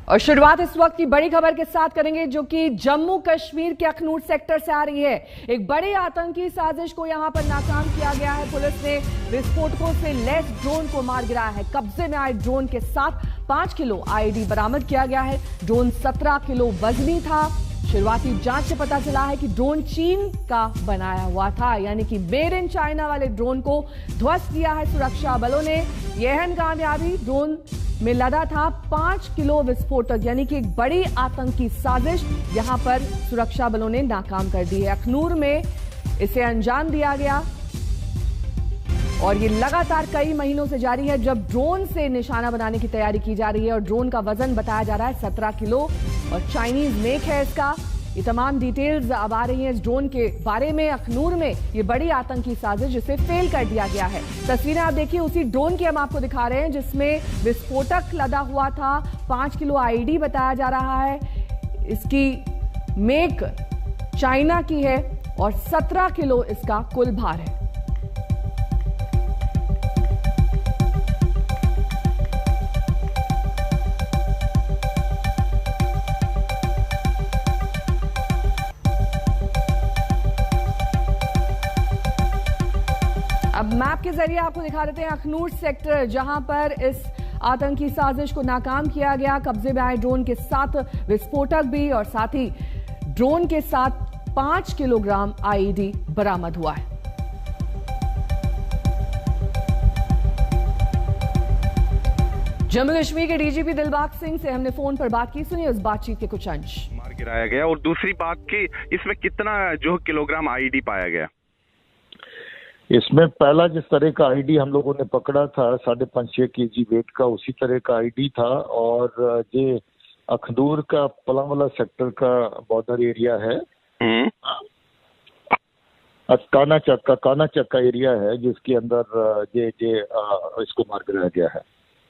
और शुरुआत इस वक्त की बड़ी खबर के साथ करेंगे जो कि जम्मू कश्मीर के अखनूर सेक्टर से आ रही है। एक बड़ी आतंकी साजिश को यहां पर नाकाम किया गया है। पुलिस ने विस्फोटकों से लैस ड्रोन को मार गिराया है। कब्जे में आए ड्रोन के साथ 5 किलो आईडी बरामद किया गया है। ड्रोन 17 किलो वजनी था। शुरुआती जांच से पता चला है कि ड्रोन चीन का बनाया हुआ था, यानी कि मेड इन चाइना वाले ड्रोन को ध्वस्त किया है सुरक्षा बलों ने। यह अहम कामयाबी। ड्रोन में लदा था 5 किलो विस्फोटक, यानी कि एक बड़ी आतंकी साजिश यहां पर सुरक्षा बलों ने नाकाम कर दी है। अखनूर में इसे अंजाम दिया गया और ये लगातार कई महीनों से जारी है, जब ड्रोन से निशाना बनाने की तैयारी की जा रही है। और ड्रोन का वजन बताया जा रहा है 17 किलो और चाइनीज मेक है इसका। ये तमाम डिटेल्स अब आ रही हैं इस ड्रोन के बारे में। अखनूर में ये बड़ी आतंकी साजिश जिसे फेल कर दिया गया है। तस्वीरें आप देखिए उसी ड्रोन की हम आपको दिखा रहे हैं जिसमें विस्फोटक लदा हुआ था। 5 किलो आईडी बताया जा रहा है। इसकी मेक चाइना की है और 17 किलो इसका कुल भार है। अब मैप के जरिए आपको दिखा देते हैं अखनूर सेक्टर, जहां पर इस आतंकी साजिश को नाकाम किया गया। कब्जे में आए ड्रोन के साथ विस्फोटक भी और साथ ही ड्रोन के साथ 5 किलोग्राम आईडी बरामद हुआ है। जम्मू कश्मीर के डीजीपी दिलबाग सिंह से हमने फोन पर बात की। सुनिए उस बातचीत के कुछ अंश। मार गिराया गया और दूसरी बात की इसमें कितना जो किलोग्राम आईडी पाया गया? इसमें पहला जिस तरह का आईडी हम लोगों ने पकड़ा था 5.5-6 केजी वेट का, उसी तरह का आईडी था। और ये अखनूर का पलामला सेक्टर का बॉर्डर एरिया है। काना चक्का एरिया है जिसके अंदर ये इसको मार गिराया गया है।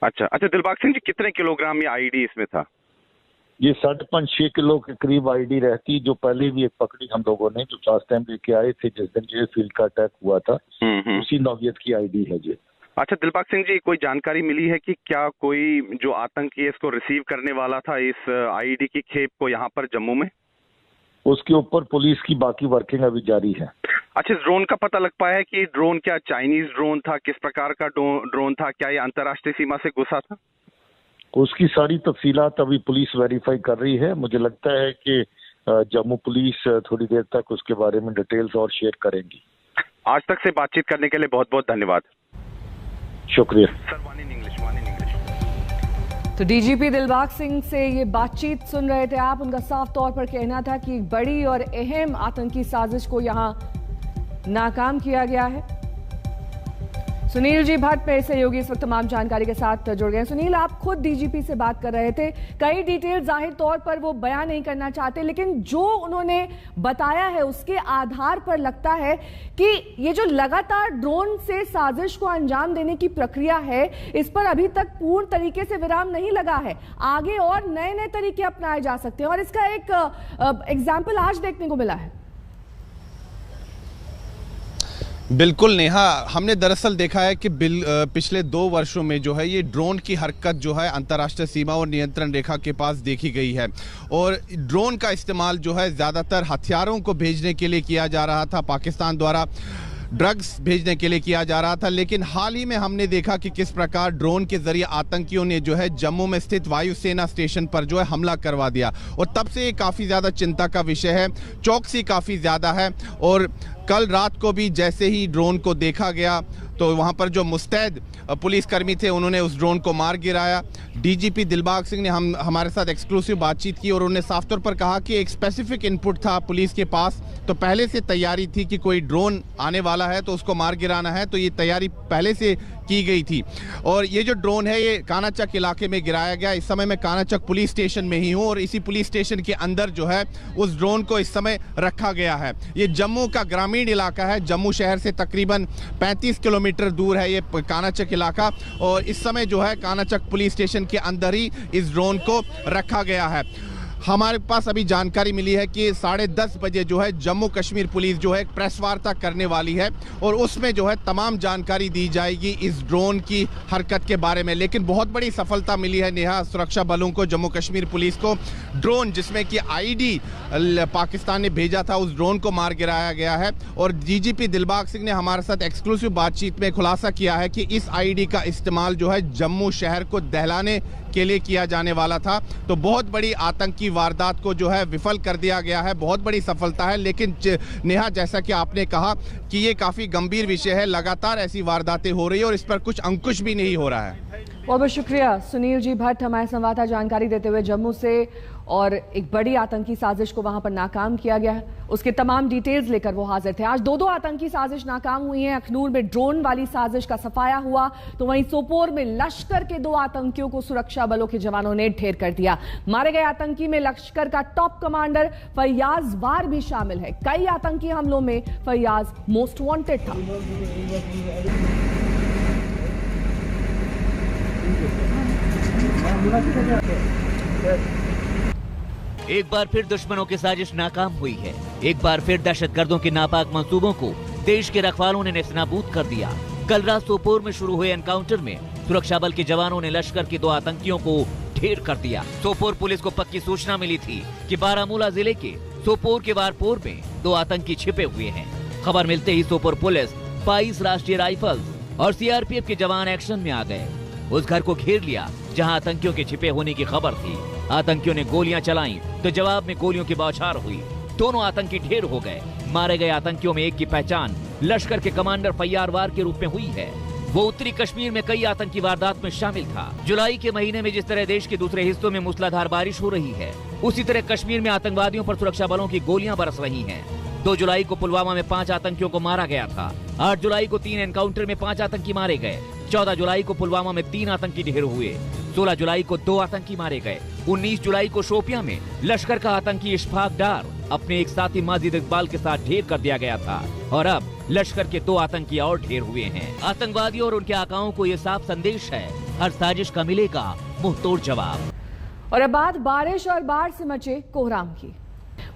अच्छा, दिलबाग सिंह जी, कितने किलोग्राम ये आईडी इसमें था? ये 5.5-6 किलो के करीब आईडी रहती, जो पहले भी एक पकड़ी हम लोगों ने, जो लास्ट टाइम लेके आए थे जिस दिन ये फील्ड का अटैक हुआ था, उसी नौयत की आईडी है जी। अच्छा दिलबाग सिंह जी, कोई जानकारी मिली है कि क्या कोई जो आतंकी है इसको रिसीव करने वाला था इस आईडी की खेप को यहाँ पर जम्मू में? उसके ऊपर पुलिस की बाकी वर्किंग अभी जारी है। अच्छा, ड्रोन का पता लग पाया है कि ड्रोन क्या चाइनीज ड्रोन था, किस प्रकार का ड्रोन था, क्या ये अंतर्राष्ट्रीय सीमा से घुसा था? उसकी सारी तफसीलात अभी पुलिस वेरीफाई कर रही है। मुझे लगता है कि जम्मू पुलिस थोड़ी देर तक उसके बारे में डिटेल्स और शेयर करेंगी। आज तक से बातचीत करने के लिए बहुत बहुत धन्यवाद। शुक्रिया सर। तो डीजीपी दिलबाग सिंह से ये बातचीत सुन रहे थे आप। उनका साफ तौर पर कहना था कि एक बड़ी और अहम आतंकी साजिश को यहां नाकाम किया गया है। सुनील जी भट्ट मेरे सहयोगी इस वक्त तमाम जानकारी के साथ जुड़ गए। सुनील, आप खुद डीजीपी से बात कर रहे थे। कई डिटेल जाहिर तौर पर वो बयान नहीं करना चाहते, लेकिन जो उन्होंने बताया है उसके आधार पर लगता है कि ये जो लगातार ड्रोन से साजिश को अंजाम देने की प्रक्रिया है, इस पर अभी तक पूर्ण तरीके से विराम नहीं लगा है। आगे और नए नए तरीके अपनाए जा सकते हैं और इसका एक एग्जाम्पल आज देखने को मिला है। बिल्कुल नेहा, हमने दरअसल देखा है कि पिछले 2 वर्षों में जो है ये ड्रोन की हरकत जो है अंतर्राष्ट्रीय सीमा और नियंत्रण रेखा के पास देखी गई है। और ड्रोन का इस्तेमाल जो है ज़्यादातर हथियारों को भेजने के लिए किया जा रहा था, पाकिस्तान द्वारा ड्रग्स भेजने के लिए किया जा रहा था। लेकिन हाल ही में हमने देखा कि किस प्रकार ड्रोन के जरिए आतंकियों ने जो है जम्मू में स्थित वायुसेना स्टेशन पर जो है हमला करवा दिया। और तब से ये काफ़ी ज़्यादा चिंता का विषय है, चौकसी काफ़ी ज़्यादा है। और कल रात को भी जैसे ही ड्रोन को देखा गया तो वहाँ पर जो मुस्तैद पुलिसकर्मी थे उन्होंने उस ड्रोन को मार गिराया। डीजीपी दिलबाग सिंह ने हमारे साथ एक्सक्लूसिव बातचीत की और उन्होंने साफ तौर पर कहा कि एक स्पेसिफिक इनपुट था पुलिस के पास, तो पहले से तैयारी थी कि कोई ड्रोन आने वाला है तो उसको मार गिराना है, तो ये तैयारी पहले से की गई थी। और ये जो ड्रोन है ये कानाचक इलाके में गिराया गया। इस समय मैं कानाचक पुलिस स्टेशन में ही हूँ और इसी पुलिस स्टेशन के अंदर जो है उस ड्रोन को इस समय रखा गया है। ये जम्मू का ग्रामीण इलाका है, जम्मू शहर से तकरीबन 35 किलोमीटर दूर है ये कानाचक इलाका। और इस समय जो है कानाचक पुलिस स्टेशन के अंदर ही इस ड्रोन को रखा गया है। हमारे पास अभी जानकारी मिली है कि 10:30 बजे जो है जम्मू कश्मीर पुलिस जो है एक प्रेस वार्ता करने वाली है और उसमें जो है तमाम जानकारी दी जाएगी इस ड्रोन की हरकत के बारे में। लेकिन बहुत बड़ी सफलता मिली है नेहा सुरक्षा बलों को, जम्मू कश्मीर पुलिस को। ड्रोन जिसमें कि आईडी पाकिस्तान ने भेजा था, उस ड्रोन को मार गिराया गया है। और डीजीपी दिलबाग सिंह ने हमारे साथ एक्सक्लूसिव बातचीत में खुलासा किया है कि इस आईडी का इस्तेमाल जो है जम्मू शहर को दहलाने के लिए किया जाने वाला था। तो बहुत बड़ी आतंकी वारदात को जो है विफल कर दिया गया है, बहुत बड़ी सफलता है। लेकिन नेहा, जैसा कि आपने कहा कि ये काफी गंभीर विषय है, लगातार ऐसी वारदातें हो रही है और इस पर कुछ अंकुश भी नहीं हो रहा है। बहुत बहुत शुक्रिया सुनील जी भट्ट, हमारे संवाददाता जानकारी देते हुए जम्मू से। और एक बड़ी आतंकी साजिश को वहां पर नाकाम किया गया है, उसके तमाम डिटेल्स लेकर वो हाजिर थे। आज दो आतंकी साजिश नाकाम हुई हैं। अखनूर में ड्रोन वाली साजिश का सफाया हुआ, तो वहीं सोपोर में लश्कर के 2 आतंकियों को सुरक्षा बलों के जवानों ने ढेर कर दिया। मारे गए आतंकी में लश्कर का टॉप कमांडर फैयाज वार भी शामिल है। कई आतंकी हमलों में फैयाज मोस्ट वांटेड था। एक बार फिर दुश्मनों की साजिश नाकाम हुई है। एक बार फिर दहशतगर्दों के नापाक मंसूबों को देश के रखवालों ने नेस्तनाबूद कर दिया। कल रात सोपोर में शुरू हुए एनकाउंटर में सुरक्षा बल के जवानों ने लश्कर के 2 आतंकियों को ढेर कर दिया। सोपोर पुलिस को पक्की सूचना मिली थी कि बारामूला जिले के सोपोर के वारपोर में 2 आतंकी छिपे हुए हैं। खबर मिलते ही सोपोर पुलिस, 22 राष्ट्रीय राइफल्स और सीआरपीएफ के जवान एक्शन में आ गए। उस घर को घेर लिया जहां आतंकियों के छिपे होने की खबर थी। आतंकियों ने गोलियां चलाई तो जवाब में गोलियों की बौछार हुई। दोनों आतंकी ढेर हो गए। मारे गए आतंकियों में एक की पहचान लश्कर के कमांडर फैयार वार के रूप में हुई है। वो उत्तरी कश्मीर में कई आतंकी वारदात में शामिल था। जुलाई के महीने में जिस तरह देश के दूसरे हिस्सों में मूसलाधार बारिश हो रही है, उसी तरह कश्मीर में आतंकवादियों पर सुरक्षा बलों की गोलियां बरस रही हैं। 2 जुलाई को पुलवामा में 5 आतंकियों को मारा गया था। 8 जुलाई को 3 एनकाउंटर में 5 आतंकी मारे गए। 14 जुलाई को पुलवामा में 3 आतंकी ढेर हुए। 16 जुलाई को 2 आतंकी मारे गए। 19 जुलाई को शोपियां में लश्कर का आतंकी इशफाक डार अपने एक साथी माजिद इकबाल के साथ ढेर कर दिया गया था। और अब लश्कर के 2 आतंकी और ढेर हुए हैं। आतंकवादियों और उनके आकाओं को ये साफ संदेश है, हर साजिश का मिलेगा मुंहतोड़ जवाब। और अब बात बारिश और बाढ़ से मचे कोहराम की।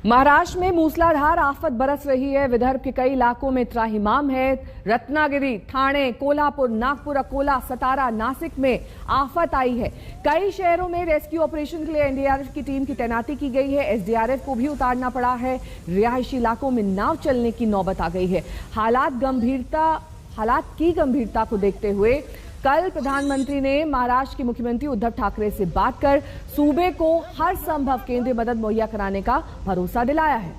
महाराष्ट्र में मूसलाधार आफत बरस रही है। विदर्भ के कई इलाकों में त्राहिमाम है। रत्नागिरी, ठाणे, कोल्हापुर, नागपुर, अकोला, सतारा, नासिक में आफत आई है। कई शहरों में रेस्क्यू ऑपरेशन के लिए एनडीआरएफ की टीम की तैनाती की गई है। एसडीआरएफ को भी उतारना पड़ा है। रिहायशी इलाकों में नाव चलने की नौबत आ गई है। हालात की गंभीरता को देखते हुए कल प्रधानमंत्री ने महाराष्ट्र के मुख्यमंत्री उद्धव ठाकरे से बात कर सूबे को हर संभव केंद्रीय मदद मुहैया कराने का भरोसा दिलाया है।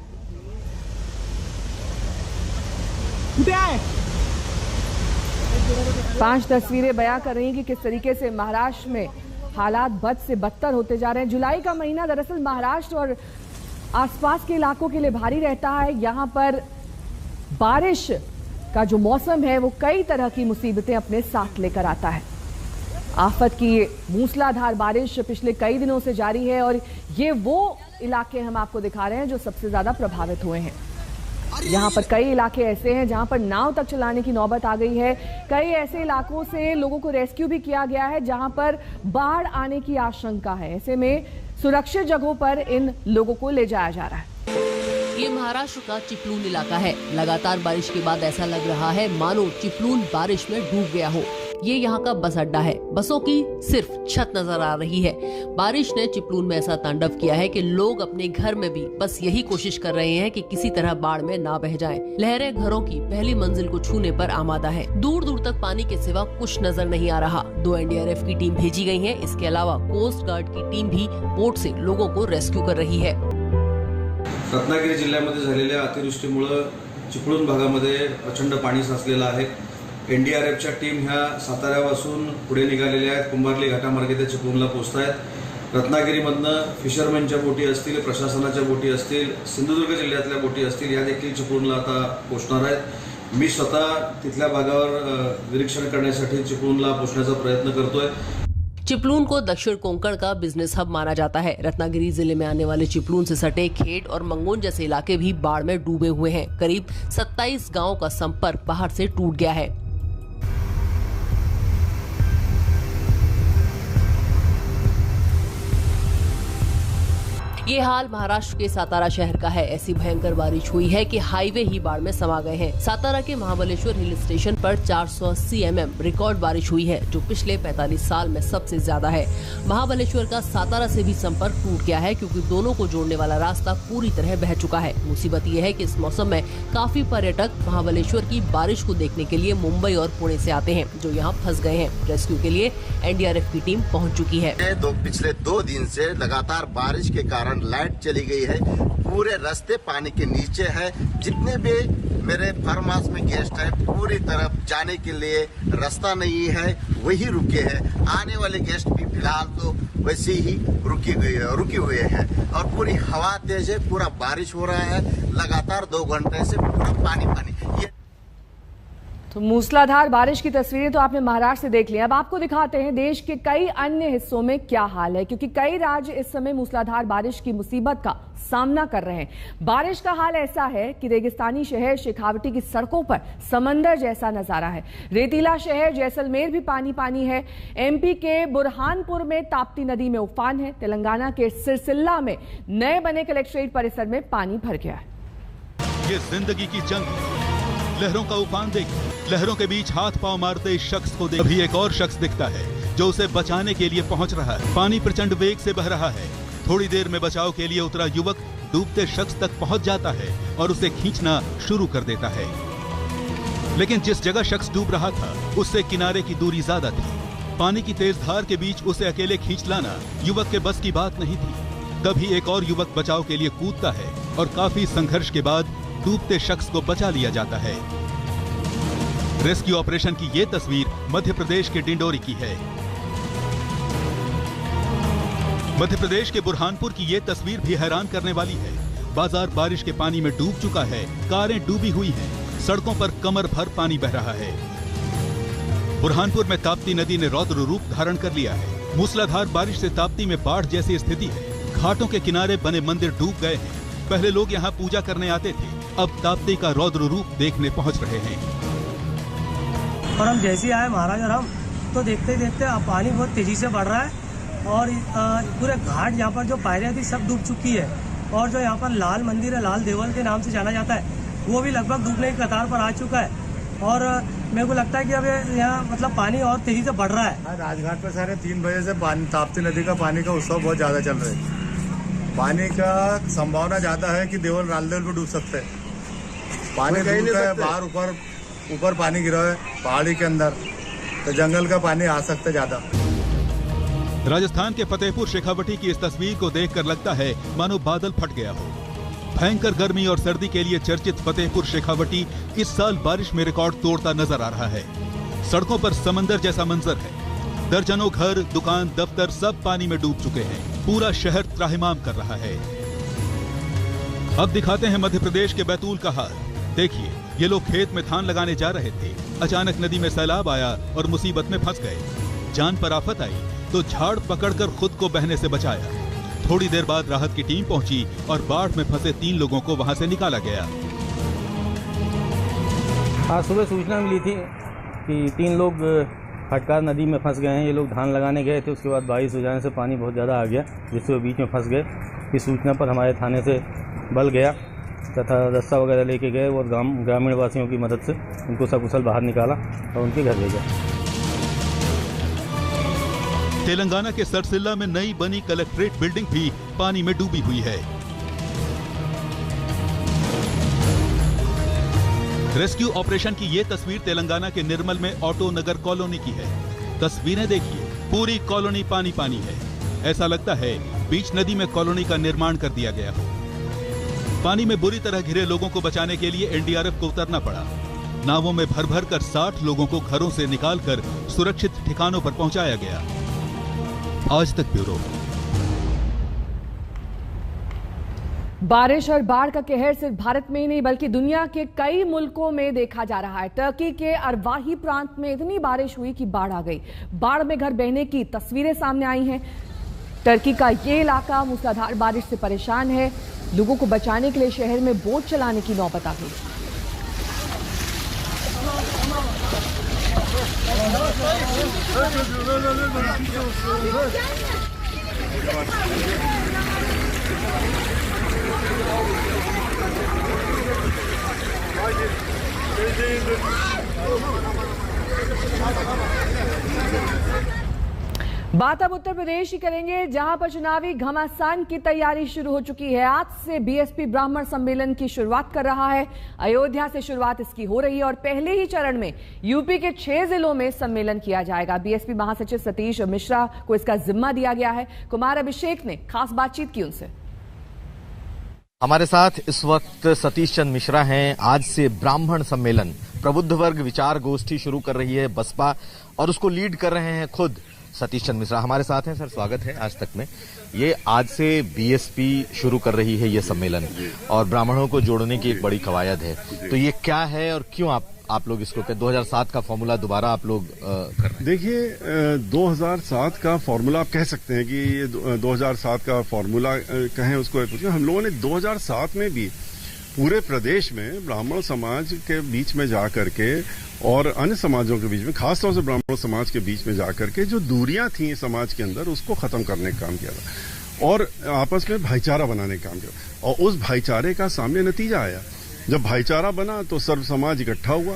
5 तस्वीरें बयां कर रही हैं कि किस तरीके से महाराष्ट्र में हालात बद से बदतर होते जा रहे हैं। जुलाई का महीना दरअसल महाराष्ट्र और आसपास के इलाकों के लिए भारी रहता है। यहां पर बारिश का जो मौसम है वो कई तरह की मुसीबतें अपने साथ लेकर आता है। आफत की मूसलाधार बारिश पिछले कई दिनों से जारी है और ये वो इलाके हम आपको दिखा रहे हैं जो सबसे ज्यादा प्रभावित हुए हैं। यहाँ पर कई इलाके ऐसे हैं जहां पर नाव तक चलाने की नौबत आ गई है। कई ऐसे इलाकों से लोगों को रेस्क्यू भी किया गया है जहां पर बाढ़ आने की आशंका है। ऐसे में सुरक्षित जगहों पर इन लोगों को ले जाया जा रहा है। ये महाराष्ट्र का चिपलून इलाका है। लगातार बारिश के बाद ऐसा लग रहा है मानो चिपलून बारिश में डूब गया हो। ये यहाँ का बस अड्डा है। बसों की सिर्फ छत नजर आ रही है। बारिश ने चिपलून में ऐसा तांडव किया है कि लोग अपने घर में भी बस यही कोशिश कर रहे हैं कि किसी तरह बाढ़ में ना बह जाएं। लहरें घरों की पहली मंजिल को छूने पर आमादा है। दूर दूर तक पानी के सिवा कुछ नजर नहीं आ रहा। 2 एनडीआरएफ की टीम भेजी गई है। इसके अलावा कोस्ट गार्ड की टीम भी बोट से लोगों को रेस्क्यू कर रही है। रत्नागिरी जिल्ह्यामध्ये झालेल्या अतिवृष्टीमुळे चिपळूण भागामध्ये प्रचंड पाणी साचलेलं आहे। एनडीआरएफच्या टीम ह्या साताऱ्यापासून पुढे निघालेल्या आहेत। कुंभारली घाटामार्गे ते चिपळूणला पोहोचतायत। रत्नागिरीमधनं फिशरमॅनच्या बोटी असतील, प्रशासनाच्या बोटी असतील, सिंधुदुर्ग जिल्ह्यातल्या बोटी असतील, या देखील चिपळूणला आता पोहोचणार आहेत। मी स्वतः तिथल्या भागावर निरीक्षण करण्यासाठी चिपळूणला पोहोचण्याचा प्रयत्न करतोय। चिपलून को दक्षिण कोंकण का बिजनेस हब माना जाता है। रत्नागिरी जिले में आने वाले चिपलून से सटे खेत और मंगोन जैसे इलाके भी बाढ़ में डूबे हुए हैं। करीब 27 गांवों का संपर्क बाहर से टूट गया है। ये हाल महाराष्ट्र के सातारा शहर का है। ऐसी भयंकर बारिश हुई है कि हाईवे ही बाढ़ में समा गए हैं। सातारा के महाबलेश्वर हिल स्टेशन पर 480 mm रिकॉर्ड बारिश हुई है, जो पिछले 45 साल में सबसे ज्यादा है। महाबलेश्वर का सातारा से भी संपर्क टूट गया है, क्योंकि दोनों को जोड़ने वाला रास्ता पूरी तरह बह चुका है। मुसीबत ये है कि इस मौसम में काफी पर्यटक महाबलेश्वर की बारिश को देखने के लिए मुंबई और पुणे से आते हैं, जो यहाँ फंस गए हैं। रेस्क्यू के लिए एनडीआरएफ की टीम पहुँच चुकी है। पिछले 2 दिन से लगातार बारिश के कारण लाइट चली गई है। पूरे रास्ते पानी के नीचे है। जितने भी मेरे फार्म हाउस में गेस्ट है, पूरी तरफ जाने के लिए रास्ता नहीं है, वही रुके हैं। आने वाले गेस्ट भी फिलहाल तो वैसे ही रुके हुए हैं और पूरी हवा तेज है, पूरा बारिश हो रहा है। लगातार 2 घंटे से पूरा पानी। तो मूसलाधार बारिश की तस्वीरें तो आपने महाराष्ट्र से देख ली। अब आपको दिखाते हैं देश के कई अन्य हिस्सों में क्या हाल है, क्योंकि कई राज्य इस समय मूसलाधार बारिश की मुसीबत का सामना कर रहे हैं। बारिश का हाल ऐसा है कि रेगिस्तानी शहर शेखावटी की सड़कों पर समंदर जैसा नजारा है। रेतीला शहर जैसलमेर भी पानी है। एमपी के बुरहानपुर में ताप्ती नदी में उफान है। तेलंगाना के सिरसिल्ला में नए बने कलेक्ट्रेट परिसर में पानी भर गया है। ये जिंदगी की जंग, लहरों का उफान देख, लहरों के बीच हाथ पांव मारते इस शख्स को देख, अभी एक और शख्स दिखता है जो उसे बचाने के लिए पहुंच रहा है। पानी प्रचंड वेग से बह रहा है। थोड़ी देर में बचाव के लिए उतरा युवक डूबते शख्स तक पहुंच जाता है और उसे खींचना शुरू कर देता है। लेकिन जिस जगह शख्स डूब रहा था उससे किनारे की दूरी ज्यादा थी। पानी की तेज धार के बीच उसे अकेले खींच लाना युवक के बस की बात नहीं थी। तभी एक और युवक बचाव के लिए कूदता है और काफी संघर्ष के बाद डूबते शख्स को बचा लिया जाता है। रेस्क्यू ऑपरेशन की ये तस्वीर मध्य प्रदेश के डिंडोरी की है। मध्य प्रदेश के बुरहानपुर की ये तस्वीर भी हैरान करने वाली है। बाजार बारिश के पानी में डूब चुका है। कारें डूबी हुई हैं। सड़कों पर कमर भर पानी बह रहा है। बुरहानपुर में ताप्ती नदी ने रौद्र रूप धारण कर लिया है। मूसलाधार बारिश से ताप्ती में बाढ़ जैसी स्थिति है। घाटों के किनारे बने मंदिर डूब गए हैं। पहले लोग यहाँ पूजा करने आते थे, अब ताप्ती का रौद्र रूप देखने पहुँच रहे हैं। और हम जैसे आए महाराज और हम तो देखते देखते अब पानी बहुत तेजी से बढ़ रहा है और पूरे घाट यहाँ पर जो पायरियाँ थी सब डूब चुकी है। और जो यहाँ पर लाल मंदिर है, लाल देवल के नाम से जाना जाता है, वो भी लगभग डूबने की कतार पर आ चुका है। और मेरे को लगता है कि अब यहाँ मतलब पानी और तेजी से बढ़ रहा है। राजघाट पर साढ़े 3 बजे से ताप्ती नदी का पानी का उत्सव बहुत ज्यादा चल रहा है। पानी का संभावना ज्यादा है कि देवल लाल देवल पर डूब सकते हैं। पानी बाहर ऊपर पानी गिरा है पहाड़ी के अंदर, तो जंगल का पानी आ सकता है ज्यादा। राजस्थान के फतेहपुर शेखावटी की इस तस्वीर को देखकर लगता है मानो बादल फट गया हो। भयंकर गर्मी और सर्दी के लिए चर्चित फतेहपुर शेखावटी इस साल बारिश में रिकॉर्ड तोड़ता नजर आ रहा है। सड़कों पर समंदर जैसा मंजर है। दर्जनों घर, दुकान, दफ्तर सब पानी में डूब चुके हैं। पूरा शहर त्राहिमाम कर रहा है। अब दिखाते हैं मध्य प्रदेश के बैतूल का हाल। देखिए, ये लोग खेत में धान लगाने जा रहे थे। अचानक नदी में सैलाब आया और मुसीबत में फंस गए। जान पर आफत आई तो झाड़ पकड़कर खुद को बहने से बचाया। थोड़ी देर बाद राहत की टीम पहुंची और बाढ़ में फंसे 3 लोगों को वहां से निकाला गया। आज सुबह सूचना मिली थी कि 3 लोग फटकार नदी में फंस गए हैं। ये लोग धान लगाने गए थे, उसके बाद बारिश हो जाने से पानी बहुत ज़्यादा आ गया, जिससे वो बीच में फंस गए। इस सूचना पर हमारे थाने से बल गया तथा रस्सा वगैरह लेके गए और ग्रामीण वासियों की मदद से उनको सकुशल बाहर निकाला और उनके घर भेजा। तेलंगाना के सिरसिल्ला में नई बनी कलेक्ट्रेट बिल्डिंग भी पानी में डूबी हुई है। रेस्क्यू ऑपरेशन की ये तस्वीर तेलंगाना के निर्मल में ऑटो नगर कॉलोनी की है। तस्वीरें देखिए, पूरी कॉलोनी पानी पानी है। ऐसा लगता है बीच नदी में कॉलोनी का निर्माण कर दिया गया हो। पानी में बुरी तरह घिरे लोगों को बचाने के लिए एनडीआरएफ को उतरना पड़ा। नावों में भर भर कर 60 लोगों को घरों से निकालकर सुरक्षित ठिकानों पर पहुंचाया गया। आज तक ब्यूरो। बारिश और बाढ़ का कहर सिर्फ भारत में ही नहीं बल्कि दुनिया के कई मुल्कों में देखा जा रहा है। टर्की के अरवाही प्रांत में इतनी बारिश हुई कि बाढ़ आ गई। बाढ़ में घर बहने की तस्वीरें सामने आई हैं। टर्की का ये इलाका मूसलाधार बारिश से परेशान है। लोगों को बचाने के लिए शहर में बोट चलाने की नौबत आ गई। बात अब उत्तर प्रदेश की करेंगे, जहां पर चुनावी घमासान की तैयारी शुरू हो चुकी है। आज से बीएसपी ब्राह्मण सम्मेलन की शुरुआत कर रहा है। अयोध्या से शुरुआत इसकी हो रही है और पहले ही चरण में यूपी के 6 जिलों में सम्मेलन किया जाएगा। बीएसपी महासचिव सतीश मिश्रा को इसका जिम्मा दिया गया है। कुमार अभिषेक ने खास बातचीत की उनसे। हमारे साथ इस वक्त सतीश चंद्र मिश्रा हैं। आज से ब्राह्मण सम्मेलन, प्रबुद्ध वर्ग विचार गोष्ठी शुरू कर रही है बसपा और उसको लीड कर रहे हैं खुद सतीश चंद्र मिश्रा हमारे साथ हैं। सर, स्वागत है आज तक में। ये आज से बीएसपी शुरू कर रही है ये सम्मेलन और ब्राह्मणों को जोड़ने की एक बड़ी कवायद है, तो ये क्या है और क्यों आप लोग इसको 2007 का फॉर्मूला दोबारा आप लोग कर रहे हैं? देखिए, 2007 का फॉर्मूला आप कह सकते हैं कि ये 2007 का फॉर्मूला कहें उसको। हम लोगों ने 2007 में भी पूरे प्रदेश में ब्राह्मण समाज के बीच में जा करके और अन्य समाजों के बीच में, खासतौर से ब्राह्मण समाज के बीच में जाकर के जो दूरियां थी समाज के अंदर उसको खत्म करने का काम किया था और आपस में भाईचारा बनाने का काम किया। और उस भाईचारे का सामने नतीजा आया। जब भाईचारा बना तो सर्व समाज इकट्ठा हुआ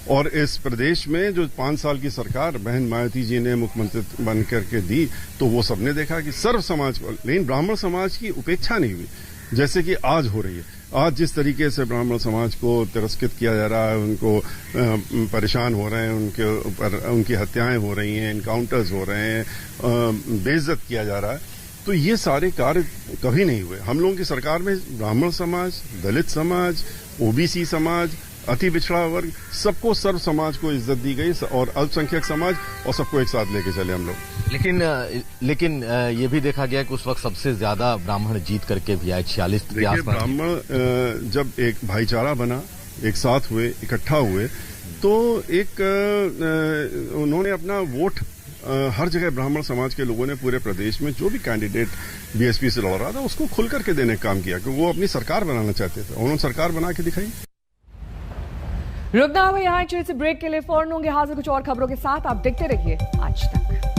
और इस प्रदेश में जो 5 साल की सरकार बहन मायावती जी ने मुख्यमंत्री बन करके दी, तो वो सबने देखा कि सर्व समाज, लेकिन ब्राह्मण समाज की उपेक्षा नहीं हुई, जैसे कि आज हो रही है। आज जिस तरीके से ब्राह्मण समाज को तिरस्कृत किया जा रहा है, उनको परेशान हो रहे हैं, उनके ऊपर उनकी हत्याएं हो रही हैं, इनकाउंटर्स हो रहे हैं, बेइज्जत किया जा रहा है, तो ये सारे कार्य कभी नहीं हुए। हम लोगों की सरकार में ब्राह्मण समाज, दलित समाज, ओबीसी समाज, अति पिछड़ा वर्ग, सबको सर्व समाज को इज्जत दी गई और अल्पसंख्यक समाज और सबको एक साथ लेके चले हम लोग। लेकिन ये भी देखा गया कि उस वक्त सबसे ज्यादा ब्राह्मण जीत करके भी आए, 46 के आसपास। ब्राह्मण जब एक भाईचारा बना, एक साथ हुए, इकट्ठा हुए, तो एक उन्होंने अपना वोट हर जगह ब्राह्मण समाज के लोगों ने पूरे प्रदेश में जो भी कैंडिडेट बीएसपी से लड़ रहा था उसको खुल करके देने का काम किया, क्योंकि वो अपनी सरकार बनाना चाहते थे। उन्होंने सरकार बना के दिखाई। रुकना हुआ यहाँ एक ब्रेक के लिए फौरन होंगे हाजिर कुछ और खबरों के साथ। आप देखते रहिए आज तक।